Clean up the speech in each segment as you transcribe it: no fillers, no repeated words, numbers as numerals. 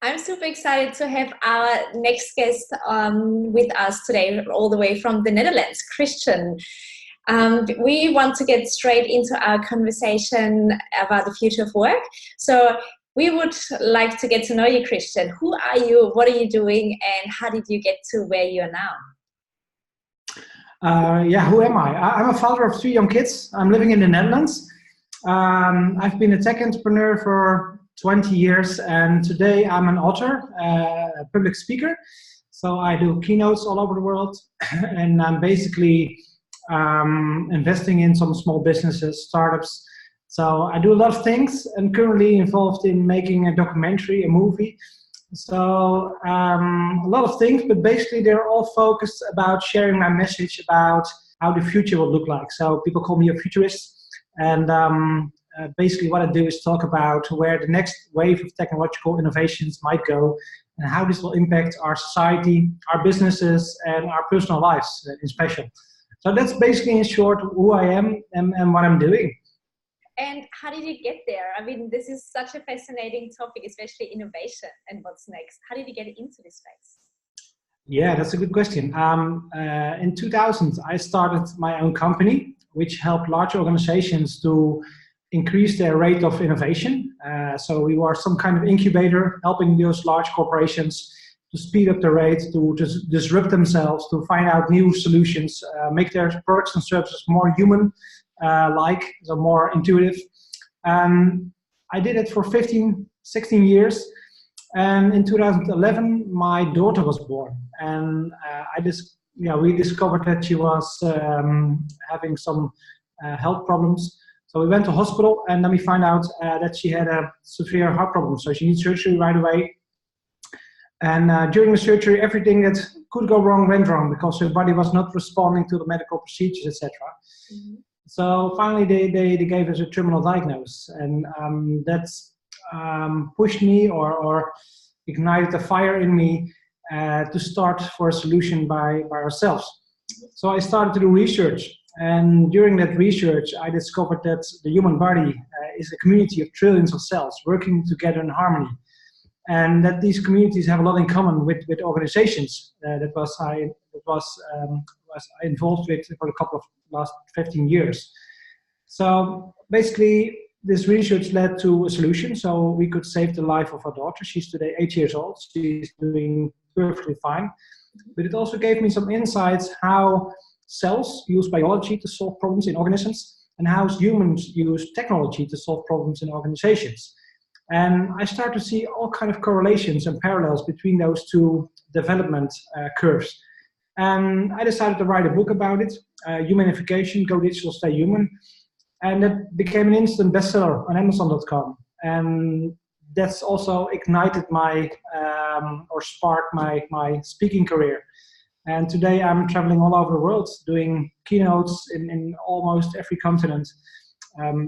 I'm super excited to have our next guest with us today, all the way from the Netherlands, Christian. We want to get straight into our conversation about the future of work. So we would like to get to know you, Christian. Who are you? What are you doing? And how did you get to where you are now? Who am I? I'm a father of 3 young kids. I'm living in the Netherlands. I've been a tech entrepreneur for 20 years, and today I'm an author, a public speaker. So I do keynotes all over the world, and I'm basically investing in some small businesses, startups. So I do a lot of things, and currently involved in making a documentary, a movie. So a lot of things, but basically they're all focused about sharing my message about how the future will look like. So people call me a futurist, and basically what I do is talk about where the next wave of technological innovations might go and how this will impact our society, our businesses, and our personal lives in special. So that's basically in short who I am and what I'm doing. And how did you get there? I mean, this is such a fascinating topic, especially innovation and what's next. How did you get into this space? Yeah, that's a good question. In 2000, I started my own company, which helped large organizations to increase their rate of innovation. So we were some kind of incubator helping those large corporations to speed up the rate, to disrupt themselves, to find out new solutions, make their products and services more human, so more intuitive. I did it for 16 years. And in 2011, my daughter was born. And we discovered that she was having some health problems. So we went to hospital, and then we found out that she had a severe heart problem. So she needs surgery right away. And during the surgery, everything that could go wrong went wrong because her body was not responding to the medical procedures, etc. Mm-hmm. So finally, they gave us a terminal diagnosis, and that's pushed me or ignited a fire in me to start for a solution by ourselves. So I started to do research, and during that research, I discovered that the human body is a community of trillions of cells working together in harmony, and that these communities have a lot in common with organizations that I was involved with for a couple of last 15 years. So basically, this research led to a solution, so we could save the life of our daughter. She's today 8 years old. She's doing perfectly fine. But it also gave me some insights how cells use biology to solve problems in organisms and how humans use technology to solve problems in organizations. And I started to see all kind of correlations and parallels between those two development curves. And I decided to write a book about it, Humanification, Go Digital, Stay Human. And that became an instant bestseller on Amazon.com. And that's also ignited sparked my speaking career. And today I'm traveling all over the world, doing keynotes in almost every continent.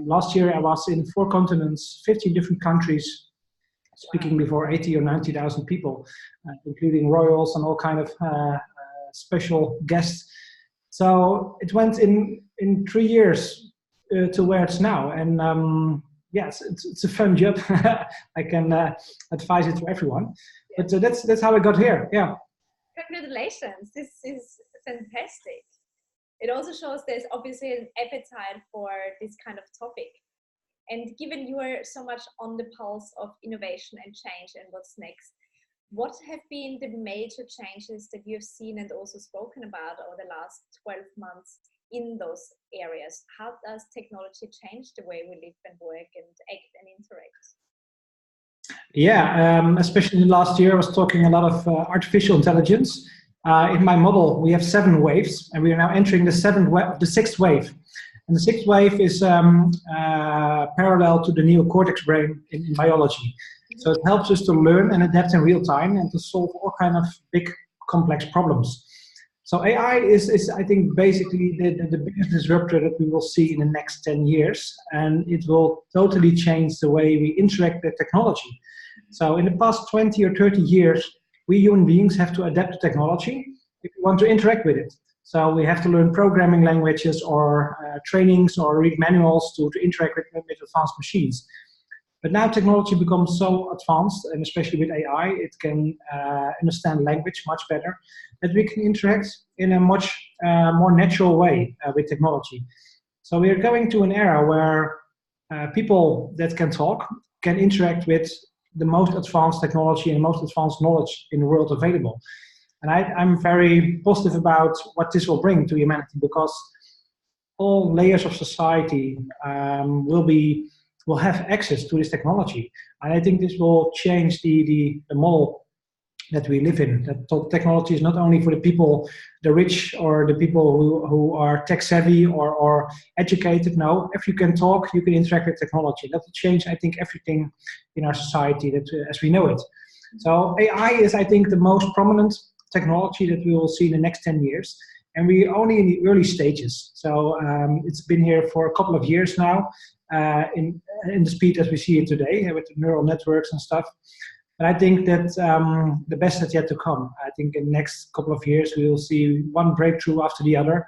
Last year I was in 4 continents, 15 different countries, speaking before 80 or 90,000 people, including royals and all kind of special guests. So it went in 3 years to where it's now. And yes, it's a fun job. I can advise it to everyone. But that's how I got here. Yeah. Congratulations. This is fantastic. It also shows there's obviously an appetite for this kind of topic. And given you are so much on the pulse of innovation and change and what's next, what have been the major changes that you've seen and also spoken about over the last 12 months in those areas? How does technology change the way we live and work and act and interact? Yeah, especially last year I was talking a lot of artificial intelligence. In my model, we have 7 waves, and we are now entering the 6th wave. And the 6th wave is parallel to the neocortex brain in biology. So it helps us to learn and adapt in real time and to solve all kind of big, complex problems. So AI is I think, basically the biggest disruptor that we will see in the next 10 years. And it will totally change the way we interact with technology. So in the past 20 or 30 years, we human beings have to adapt to technology if we want to interact with it. So we have to learn programming languages or trainings or read manuals to interact with advanced machines. But now technology becomes so advanced, and especially with AI, it can understand language much better, that we can interact in a much more natural way with technology. So we are going to an era where people that can talk can interact with the most advanced technology and most advanced knowledge in the world available. And I'm very positive about what this will bring to humanity, because all layers of society will have access to this technology. And I think this will change the model that we live in. That technology is not only for the people, the rich, or the people who are tech savvy or educated. No, if you can talk, you can interact with technology. That will change, I think, everything in our society as we know it. So AI is, I think, the most prominent technology that we will see in the next 10 years. And we're only in the early stages. So it's been here for a couple of years now, in the speed as we see it today, with the neural networks and stuff. But I think that the best is yet to come. I think in the next couple of years we will see one breakthrough after the other,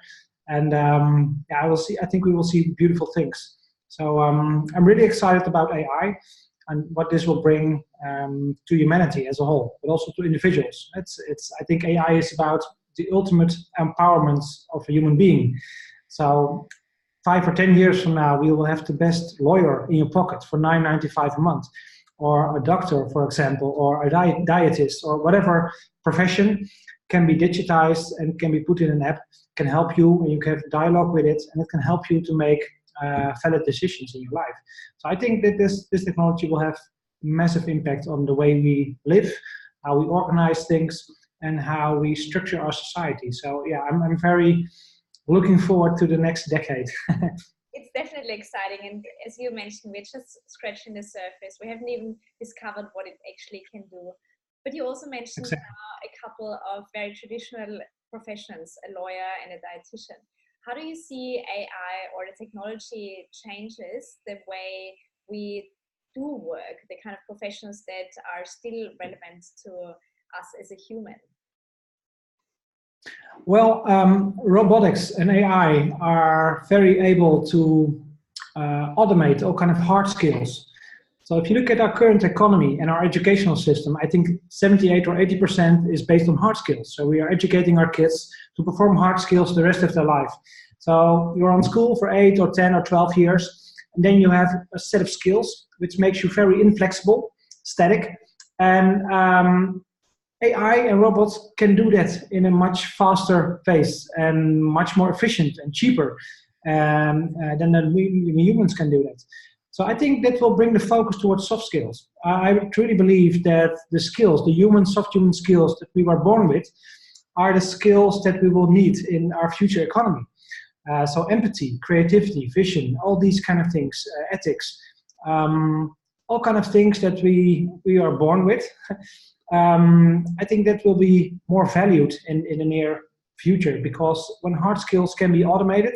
and yeah, I think we will see beautiful things. So I'm really excited about AI and what this will bring to humanity as a whole, but also to individuals. I think AI is about the ultimate empowerment of a human being. So 5 or 10 years from now, we will have the best lawyer in your pocket for $9.95 a month, or a doctor, for example, or a dietist, or whatever profession can be digitized and can be put in an app, can help you, and you can have dialogue with it, and it can help you to make valid decisions in your life. So I think that this technology will have massive impact on the way we live, how we organize things, and how we structure our society. So yeah, I'm very looking forward to the next decade. It's definitely exciting, and as you mentioned, we're just scratching the surface. We haven't even discovered what it actually can do. But you also mentioned a couple of very traditional professions, a lawyer and a dietitian. How do you see AI or the technology changes the way we do work, the kind of professions that are still relevant to us as a human? Well, robotics and AI are very able to automate all kind of hard skills. So if you look at our current economy and our educational system, I think 78 or 80% is based on hard skills. So we are educating our kids to perform hard skills the rest of their life. So you're on school for 8 or 10 or 12 years, and then you have a set of skills which makes you very inflexible, static, and AI and robots can do that in a much faster pace and much more efficient and cheaper than we humans can do that. So I think that will bring the focus towards soft skills. I truly believe that the skills, the soft human skills that we were born with, are the skills that we will need in our future economy. So empathy, creativity, vision, all these kind of things, ethics, all kind of things that we are born with. I think that will be more valued in the near future, because when hard skills can be automated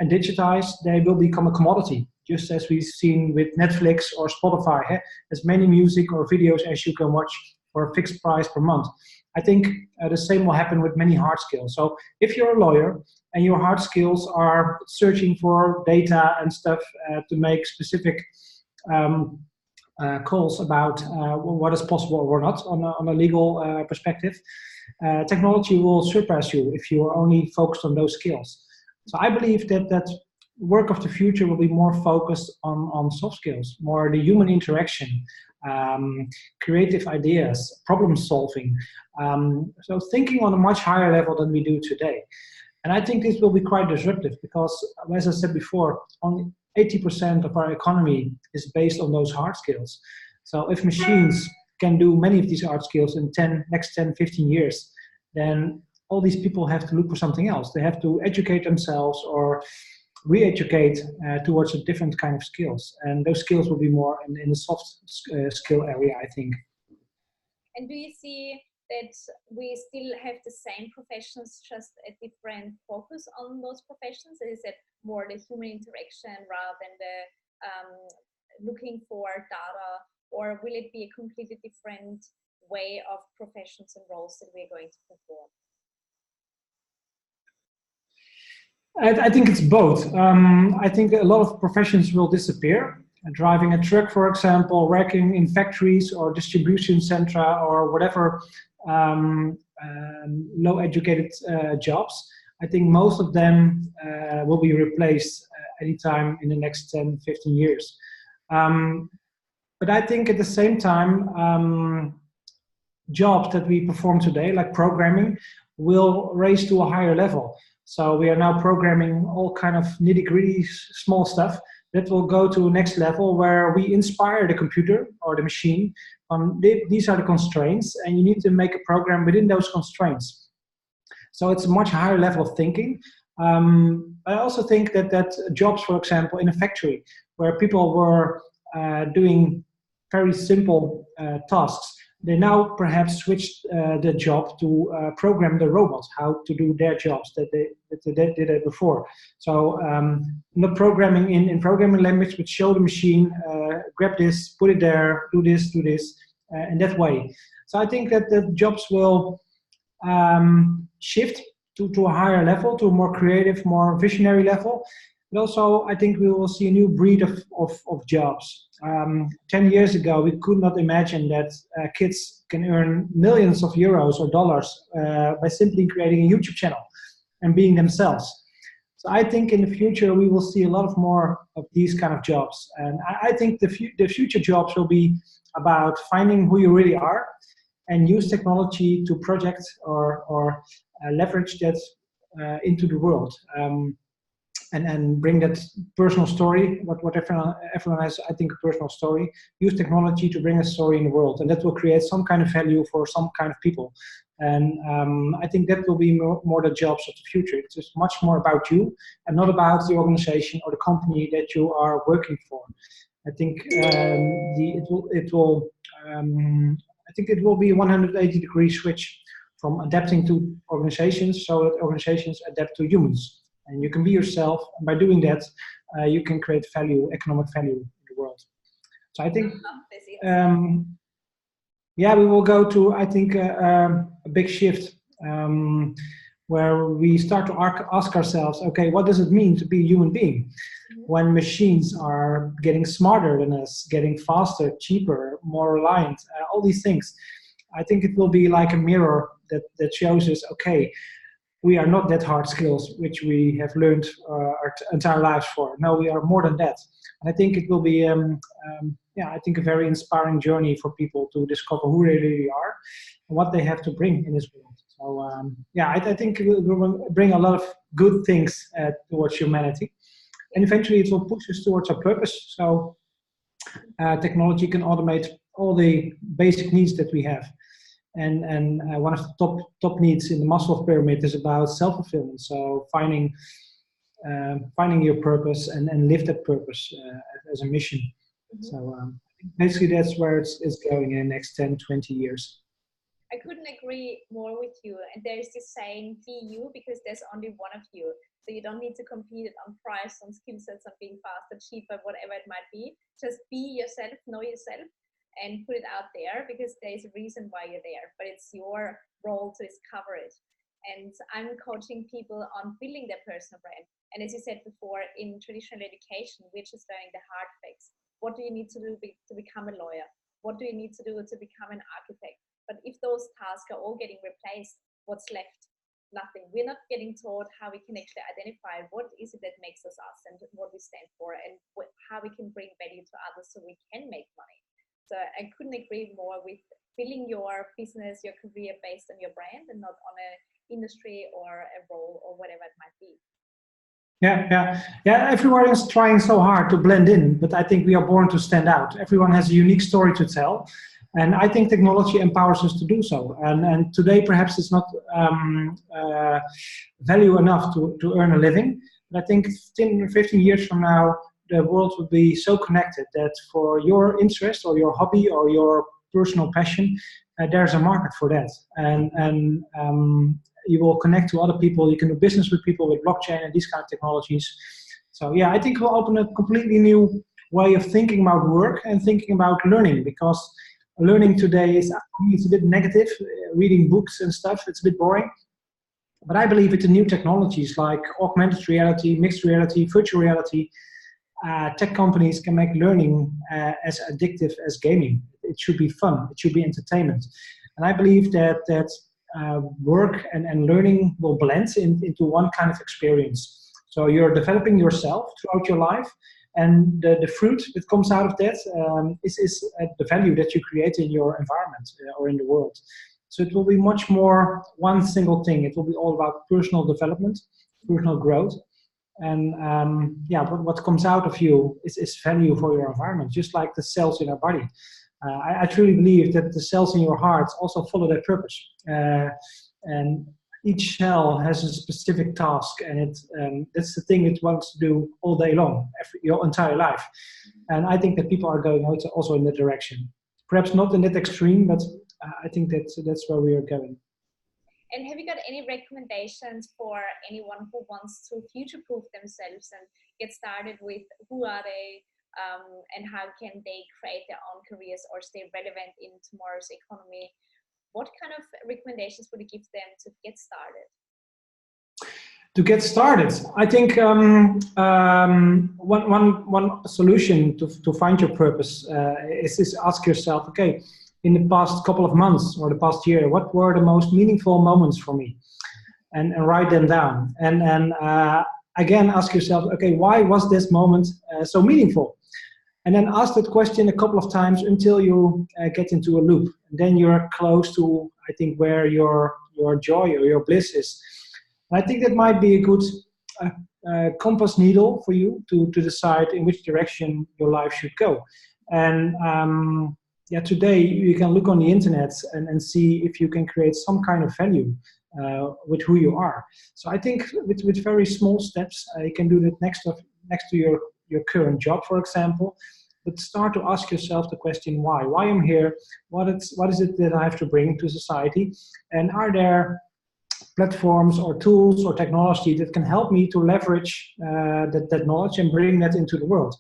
and digitized, they will become a commodity, just as we've seen with Netflix or Spotify, as many music or videos as you can watch for a fixed price per month. I think the same will happen with many hard skills. So if you're a lawyer and your hard skills are searching for data and stuff to make specific calls about what is possible or not on a legal perspective, technology will surpass you if you are only focused on those skills. So I believe that work of the future will be more focused on soft skills, more the human interaction, creative ideas, problem solving. So thinking on a much higher level than we do today. And I think this will be quite disruptive, because, as I said before, only 80% of our economy is based on those hard skills. So if machines can do many of these hard skills in next 10, 15 years, then all these people have to look for something else. They have to educate themselves or re-educate towards a different kind of skills. And those skills will be more in the soft skill area, I think. And do you see that we still have the same professions, just a different focus on those professions? Is it more the human interaction rather than the looking for data, or will it be a completely different way of professions and roles that we're going to perform? I think it's both. I think a lot of professions will disappear, driving a truck, for example, working in factories or distribution centra or whatever low educated jobs. I think most of them will be replaced anytime in the next 10, 15 years. But I think at the same time, jobs that we perform today, like programming, will raise to a higher level. So we are now programming all kind of nitty-gritty small stuff that will go to a next level where we inspire the computer or the machine on these are the constraints, and you need to make a program within those constraints. So it's a much higher level of thinking. I also think that jobs, for example, in a factory where people were doing very simple tasks, they now perhaps switched the job to program the robots, how to do their jobs that they did it before. So not programming in programming language, but show the machine, grab this, put it there, do this, in that way. So I think that the jobs will shift to a higher level, to a more creative, more visionary level. But also, I think we will see a new breed of jobs. 10 years ago, we could not imagine that kids can earn millions of euros or dollars by simply creating a YouTube channel and being themselves. So I think in the future, we will see a lot more of these kind of jobs. And I think the future jobs will be about finding who you really are and use technology to project or leverage that into the world. And bring that personal story, what everyone has, I think, a personal story, use technology to bring a story in the world, and that will create some kind of value for some kind of people. And I think that will be more the jobs of the future. It's just much more about you and not about the organization or the company that you are working for. I think it will be a 180-degree switch from adapting to organizations so that organizations adapt to humans. And you can be yourself, and by doing that, you can create value, economic value in the world. So I think, yeah, we will go to, I think, a big shift where we start to ask ourselves, okay, what does it mean to be a human being? When machines are getting smarter than us, getting faster, cheaper, more reliant, all these things. I think it will be like a mirror that shows us, okay, we are not that hard skills which we have learned our entire lives for. No, we are more than that. And I think it will be, I think a very inspiring journey for people to discover who they really are and what they have to bring in this world. So I think it will bring a lot of good things towards humanity. And eventually it will push us towards our purpose. So technology can automate all the basic needs that we have. And one of the top needs in the Maslow pyramid is about self-fulfillment. So finding your purpose and live that purpose as a mission. So basically that's where it's going in the next 10, 20 years. I couldn't agree more with you. And there is this saying, be you, because there's only one of you. So you don't need to compete on price, on skill sets, on being faster, cheaper, whatever it might be. Just be yourself, know yourself, and put it out there, because there's a reason why you're there, but it's your role to discover it. And I'm coaching people on building their personal brand. And as you said before, in traditional education, we're just learning the hard facts. What do you need to do to become a lawyer? What do you need to do to become an architect? But if those tasks are all getting replaced, what's left? Nothing. We're not getting taught how we can actually identify what is it that makes us us and what we stand for, and how we can bring value to others so we can make money. So I couldn't agree more with building your business, your career based on your brand and not on an industry or a role or whatever it might be. Yeah. Everyone is trying so hard to blend in, but I think we are born to stand out. Everyone has a unique story to tell. And I think technology empowers us to do so. And today, perhaps it's not value enough to earn a living. But I think 15 years from now, the world will be so connected that for your interest or your hobby or your personal passion, there's a market for that. And you will connect to other people. You can do business with people with blockchain and these kind of technologies. So yeah, I think it will open a completely new way of thinking about work and thinking about learning, because learning today is a bit negative, reading books and stuff, it's a bit boring. But I believe with the new technologies like augmented reality, mixed reality, virtual reality, tech companies can make learning as addictive as gaming. It should be fun. It should be entertainment. And I believe that work and learning will blend into one kind of experience. So you're developing yourself throughout your life, and the fruit that comes out of that is the value that you create in your environment or in the world. So it will be much more one single thing. It will be all about personal development, personal growth. And what comes out of you is value for your environment, just like the cells in our body. I truly believe that the cells in your heart also follow their purpose. And each cell has a specific task, and that's the thing it wants to do all day long, your entire life. And I think that people are going also in that direction. Perhaps not in that extreme, but I think that's where we are going. And have you got any recommendations for anyone who wants to future-proof themselves and get started with who are they and how can they create their own careers or stay relevant in tomorrow's economy? What kind of recommendations would you give them to get started? To get started, I think one solution to find your purpose is ask yourself, okay, in the past couple of months or the past year, what were the most meaningful moments for me? And write them down. And again, ask yourself, okay, why was this moment so meaningful? And then ask that question a couple of times until you get into a loop. And then you're close to, I think, where your joy or your bliss is. And I think that might be a good compass needle for you to decide in which direction your life should go. And today you can look on the internet and see if you can create some kind of value with who you are. So I think with very small steps, you can do that next to your current job, for example. But start to ask yourself the question, why? Why I'm here? What is it that I have to bring to society? And are there platforms or tools or technology that can help me to leverage that knowledge and bring that into the world?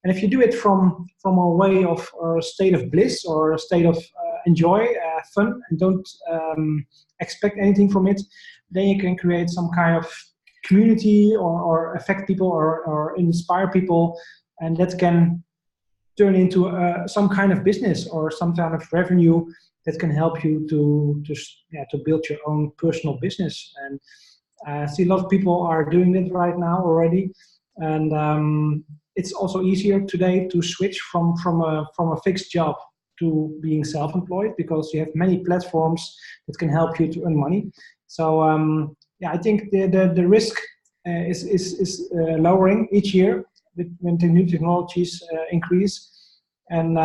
And if you do it from a way of or a state of bliss or a state of enjoy, fun, and don't expect anything from it, then you can create some kind of community or affect people or inspire people, and that can turn into some kind of business or some kind of revenue that can help you to build your own personal business. And I see a lot of people are doing it right now already, and it's also easier today to switch from a fixed job to being self-employed, because you have many platforms that can help you to earn money. So I think the risk is lowering each year when the new technologies increase. And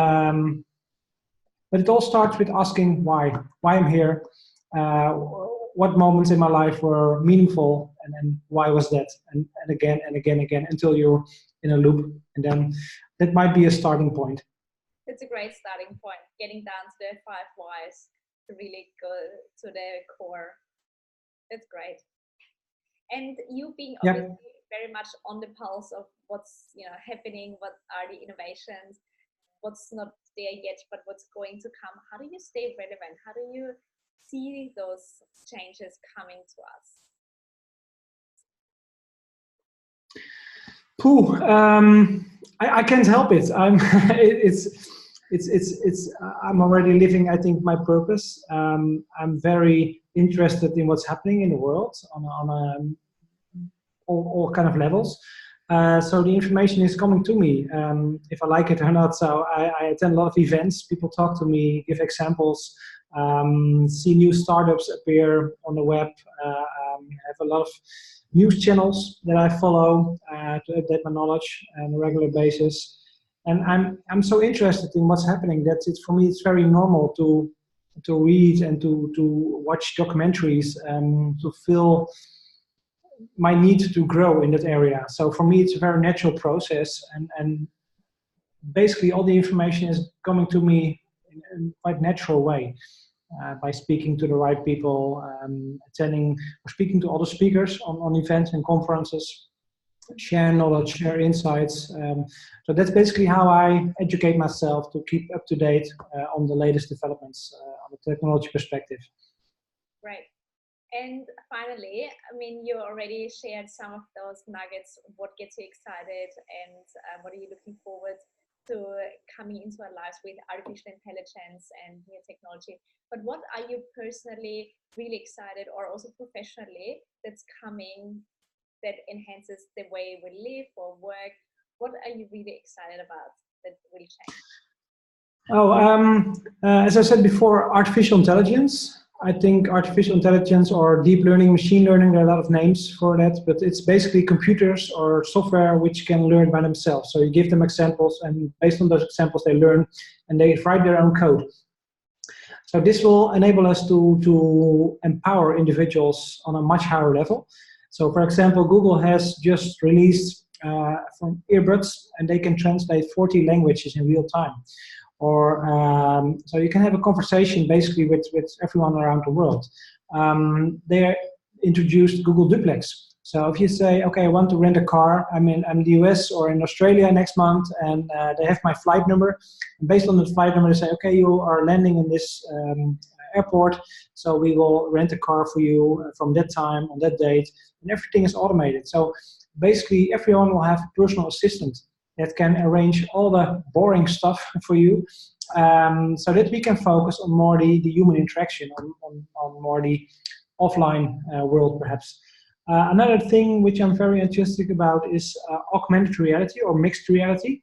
but it all starts with asking why I'm here, what moments in my life were meaningful, and then why was that, and again and again until you're in a loop, and then that might be a starting point. It's a great starting point, getting down to the 5 whys to really go to the core. That's great. And you being obviously very much on the pulse of what's happening, what are the innovations, what's not there yet, but what's going to come. How do you stay relevant? How do you see those changes coming to us? I can't help it. I'm already living, I think, my purpose. I'm very interested in what's happening in the world on all kind of levels. So the information is coming to me, if I like it or not. So I attend a lot of events. People talk to me, give examples, see new startups appear on the web. I have a lot of news channels that I follow to update my knowledge on a regular basis. And I'm so interested in what's happening that for me it's very normal to read and to watch documentaries to fill my need to grow in that area. So for me it's a very natural process, and basically all the information is coming to me in a quite natural way. By speaking to the right people, attending or speaking to other speakers on events and conferences, share knowledge, share insights. So that's basically how I educate myself to keep up to date on the latest developments on the technology perspective. Right. And finally, I mean, you already shared some of those nuggets. What gets you excited, and what are you looking forward to coming into our lives with artificial intelligence and new technology? But what are you personally really excited, or also professionally, that's coming that enhances the way we live or work? What are you really excited about that will change? Oh, as I said before, artificial intelligence. I think artificial intelligence or deep learning, machine learning, there are a lot of names for that, but it's basically computers or software which can learn by themselves. So you give them examples, and based on those examples, they learn and they write their own code. So this will enable us to empower individuals on a much higher level. So for example, Google has just released from earbuds, and they can translate 40 languages in real time. Or so you can have a conversation basically with everyone around the world. They introduced Google Duplex. So if you say, okay, I want to rent a car, I'm in the US or in Australia next month, and they have my flight number. And based on the flight number, they say, okay, you are landing in this airport, so we will rent a car for you from that time on that date, and everything is automated. So basically, everyone will have a personal assistant that can arrange all the boring stuff for you, so that we can focus on more the human interaction, on more the offline world, perhaps. Another thing which I'm very enthusiastic about is augmented reality or mixed reality.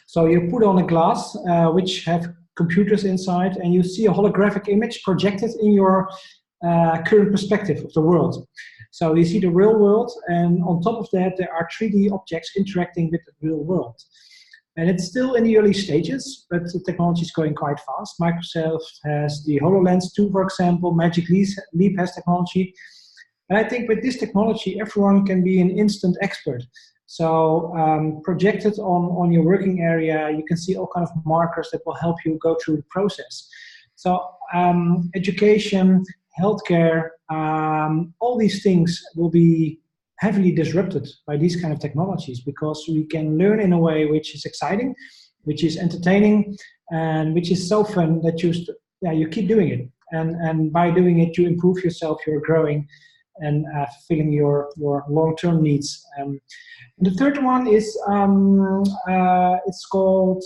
So you put on a glass which have computers inside, and you see a holographic image projected in your current perspective of the world. So you see the real world, and on top of that, there are 3D objects interacting with the real world. And it's still in the early stages, but the technology is going quite fast. Microsoft has the HoloLens 2, for example. Magic Leap has technology. And I think with this technology, everyone can be an instant expert. So projected on your working area, you can see all kinds of markers that will help you go through the process. So education, healthcare, all these things will be heavily disrupted by these kind of technologies, because we can learn in a way which is exciting, which is entertaining, and which is so fun that you keep doing it. And by doing it, you improve yourself, you're growing, and fulfilling your long-term needs. And the third one is it's called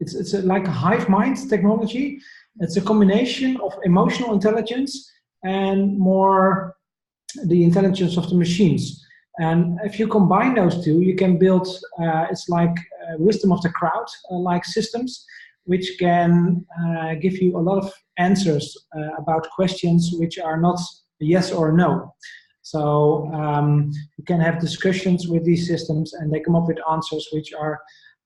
it's like a hive mind technology. It's a combination of emotional intelligence and more the intelligence of the machines. And if you combine those two, you can build, it's like wisdom of the crowd, like systems, which can give you a lot of answers about questions which are not yes or no. So you can have discussions with these systems, and they come up with answers which are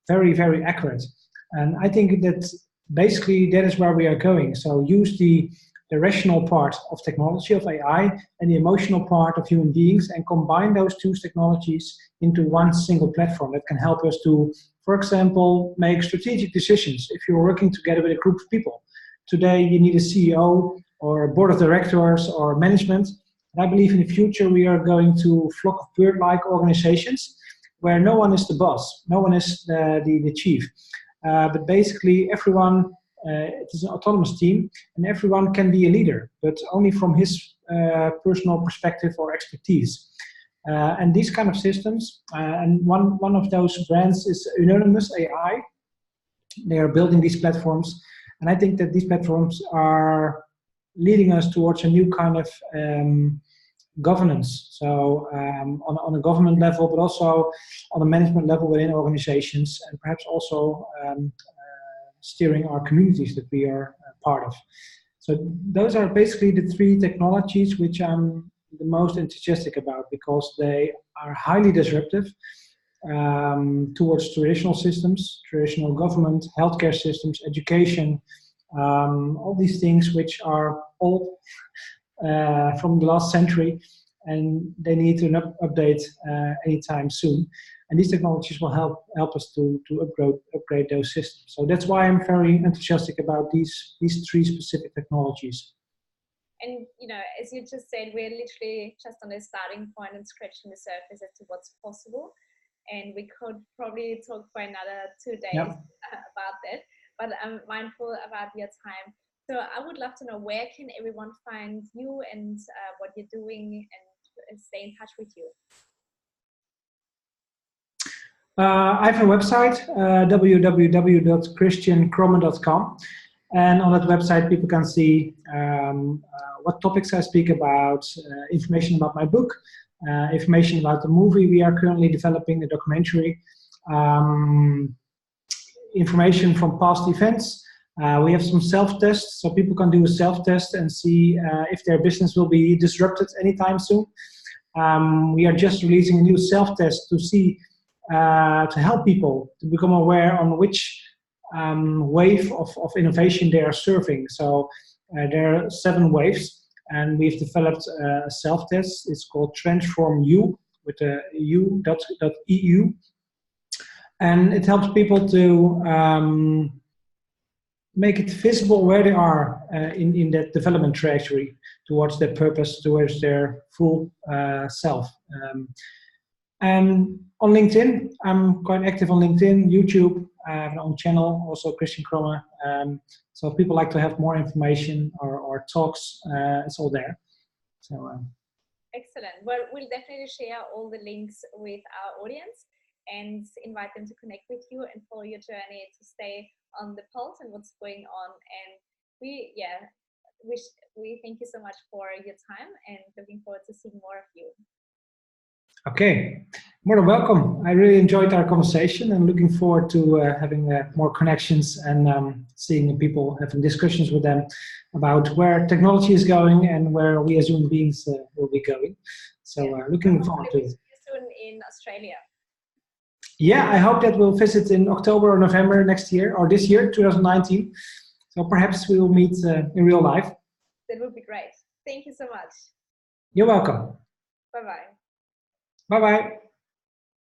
very, very accurate. And I think that basically that is where we are going. So use the rational part of technology, of AI, and the emotional part of human beings, and combine those two technologies into one single platform that can help us to, for example, make strategic decisions. If you're working together with a group of people, today you need a CEO or a board of directors or management. And I believe in the future we are going to flock of bird-like organizations where no one is the boss, no one is the chief. But basically everyone, it is an autonomous team, and everyone can be a leader, but only from his personal perspective or expertise. And these kind of systems, and one of those brands is Unanimous AI. They are building these platforms, and I think that these platforms are leading us towards a new kind of governance. So on a government level, but also on a management level within organizations, and perhaps also steering our communities that we are part of. So those are basically the three technologies which I'm the most enthusiastic about, because they are highly disruptive towards traditional systems, traditional government, healthcare systems, education, all these things which are old from the last century, and they need to update anytime soon. And these technologies will help us to upgrade those systems. So that's why I'm very enthusiastic about these three specific technologies. And as you just said, we're literally just on the starting point and scratching the surface as to what's possible. And we could probably talk for another 2 days about that. But I'm mindful about your time. So I would love to know, where can everyone find you and what you're doing, and stay in touch with you? I have a website, www.christiankromme.com. And on that website, people can see what topics I speak about, information about my book, information about the movie we are currently developing, the documentary, information from past events. We have some self-tests, so people can do a self-test and see if their business will be disrupted anytime soon. We are just releasing a new self-test to see, to help people to become aware on which wave of innovation they are surfing. So there are 7 waves, and we've developed a self-test. It's called Transform You, with the u.eu. And it helps people to make it visible where they are in that development trajectory towards their purpose, towards their full self. And on LinkedIn, I'm quite active on LinkedIn, YouTube. I have an own channel, also Christian Kromme. So if people like to have more information or talks, it's all there. So excellent. Well, we'll definitely share all the links with our audience and invite them to connect with you and follow your journey, to stay on the pulse and what's going on. And we thank you so much for your time, and looking forward to seeing more of you. Okay, more than welcome. I really enjoyed our conversation, and looking forward to having more connections and seeing people, having discussions with them about where technology is going and where we as human beings will be going. So looking forward to it. See you soon in Australia. Yeah, I hope that we'll visit in October or November next year, or this year, 2019. So perhaps we will meet in real life. That would be great. Thank you so much. You're welcome. Bye-bye. Bye-bye.